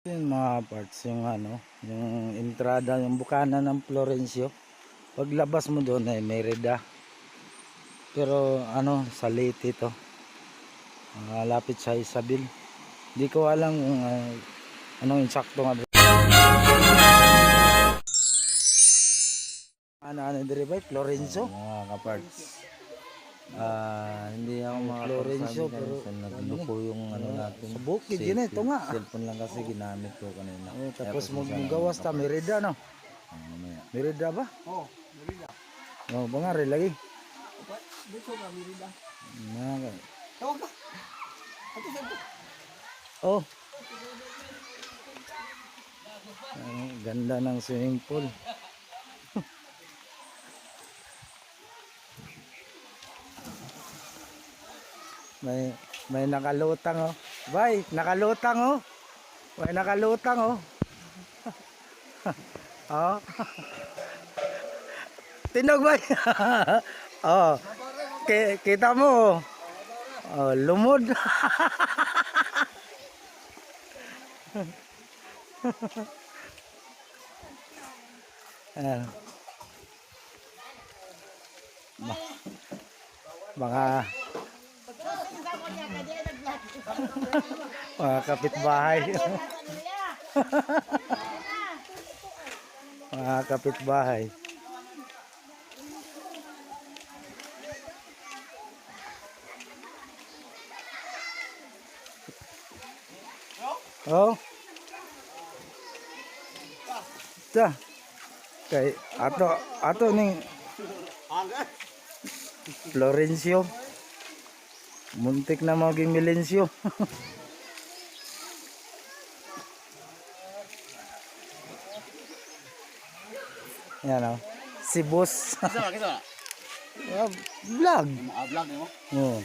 Yung mga parts, yung yung entrada, yung bukana ng Florencio. Paglabas mo doon ay Merida. Pero sa Leyte ito. Lapit sa Isabel. Hindi ko alam kung anong insaktong address. Dire ba? Florencio? Mga kaparts, hindi ako Florencio, makapagsabi pero kasi nagluko yung natin. sa bukid yun ito nga. Cellphone lang kasi ginamit ko kanina. Tapos Kaya pasensya na magawas mga ta kaparts. Merida, no? Mamaya. Merida ba? Oh, Merida. Bangari lagi. Dito ka, Merida. Mga Tawag ka. Ate, saan Oh. Ganda ng swimming pool. may nakalutang oh. Bay, nakalutang oh. May nakalutang oh. Oh. Tinog bay. Oh. Kita mo. Oh, lumod. Ayan. Mga kapitbahay. Mga kapitbahay. Oh. Ta. Kay ato ning Florencio. Muntik na maging Milencio. Yan oh. Si boss. Kita. Vlog. Vlog mo. Oh.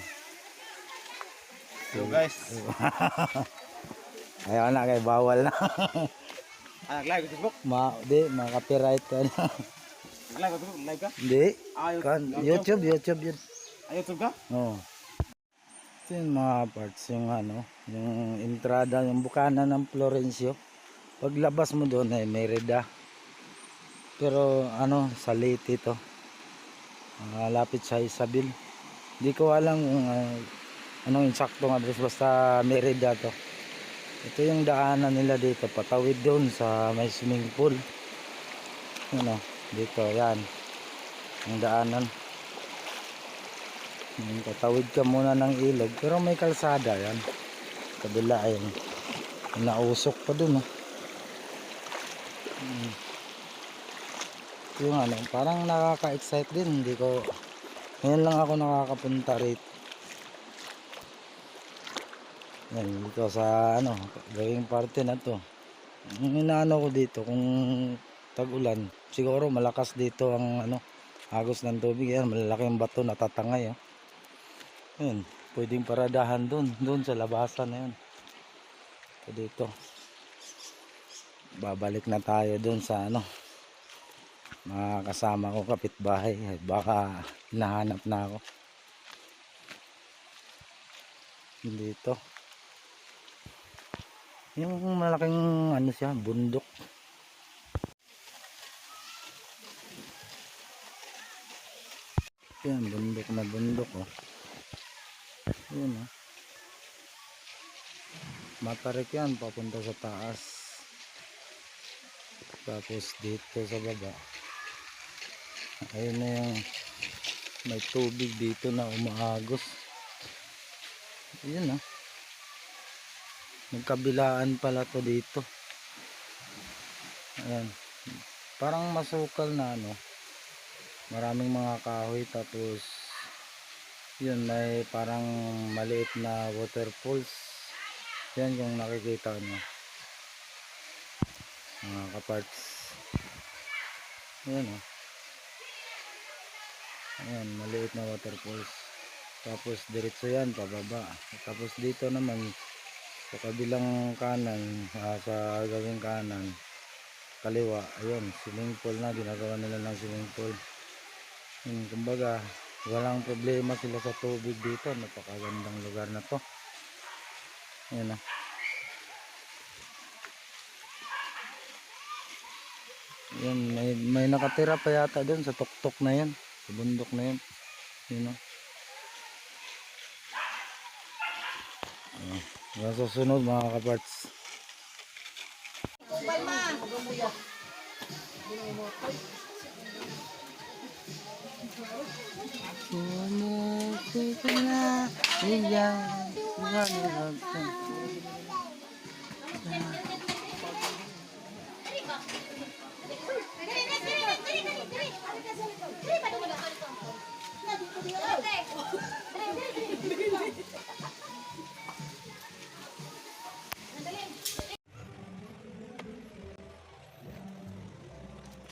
So guys. Ayaw na kay bawal na. Live sa Facebook. Maka-copyright ka na. Live sa Facebook, live ka? Hindi. Kan YouTube yun. YouTube ka? Oh. Ito yung mga parts, yung yung entrada, yung bukana ng Florencio. Paglabas mo doon ay Merida. Pero sa Leyte ito. Lapit sa Isabel. Hindi ko alam kung anong insaktong address, basta Merida to. Ito yung daanan nila dito, patawid doon sa may swimming pool. Dito, yan. Ang daanan. Patawid ka muna ng ilog, pero may kalsada yan. Kabila ayun. Nausok pa doon, Yung parang nakaka-excite din. Ngayon lang ako nakakapunta rito. Yan, dito sa gawing parte na to. Ang inaano ko dito, kung tag-ulan, siguro malakas dito ang agos ng tubig. Yan, malalaking bato natatangay. Yan, pwedeng paradahan doon sa labasan na yun. So dito, babalik na tayo doon sa mga kasama ko kapitbahay. Baka hinahanap na ako dito. Yung malaking siya, bundok. Yan, bundok na bundok oh. Yun oh. Matarik yan papunta sa taas. Tapos dito sa baba, ayun na yung may tubig dito na umaagos. Yun oh. Magkabilaan pala to dito. Ayan. Parang masukal na maraming mga kahoy, tapos yun, may parang maliit na waterfalls. Yan yung nakikita nyo mga kaparts. Ayan oh. Ayan, maliit na waterfalls. Tapos diretso yan pababa. Tapos dito naman sa kabilang kanan, sa gawing kanan kaliwa, ayun, swimming pool na, ginagawa nila ng swimming pool. Kumbaga walang problema sila sa tubig dito. Napakagandang lugar na to. Ayan Yan, may nakatira pa yata doon sa tuktok na yan. Sa bundok na yan. Yun o. Yung susunod mga kaparts.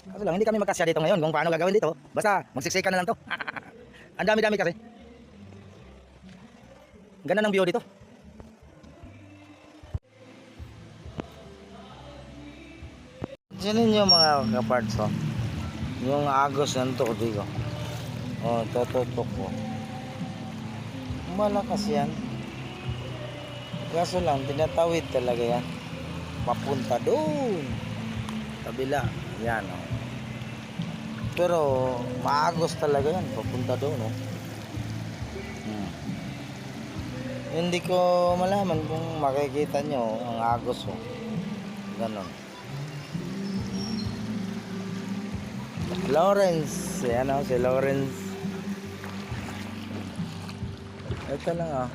Kaso lang, hindi kami magkasya dito ngayon kung paano gagawin dito. Basta magsiksikan na lang to. Ang dami-dami kasi. Ganda ng view dito. Sinin nyo mga kaparts oh. Yung agos ng tubig oh. Oh, tototok oh. Malakas yan. Kaso lang, tinatawid talaga yan. Papunta doon. Kabila. Yan oh. Pero maagos talaga yan. Papunta doon oh. Hindi ko malaman kung makikita nyo ang agos oh. Ganon. Lawrence. Yan oh, si Lawrence. Ito lang ah.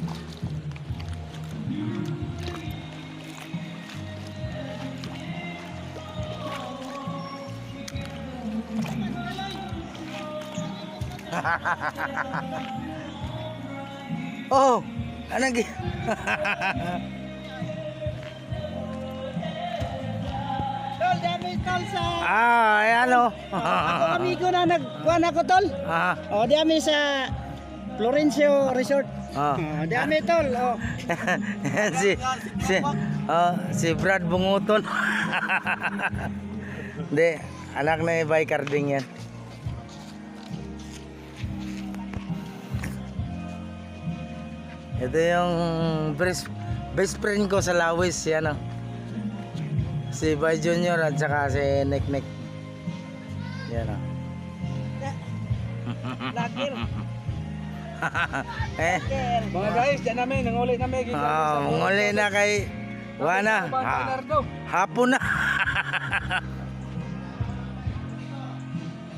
Oh, anong Tol, dami tol sa ayan oh. ako amigo na nagkuhan ako tol. Ah, O dami sa Florencio Resort. ah. Dami tol. O. Si Brad Bunguton. Hindi, anak na Bay Carding yan. Ito yung best friend ko sa Lawis, yan oh. Si Bay Junior at saka si Nek Nek. Yan oh. Lakir. Eh, Mga guys, dyan namin, nanguli namin. muli na kay Wana. Hapon na.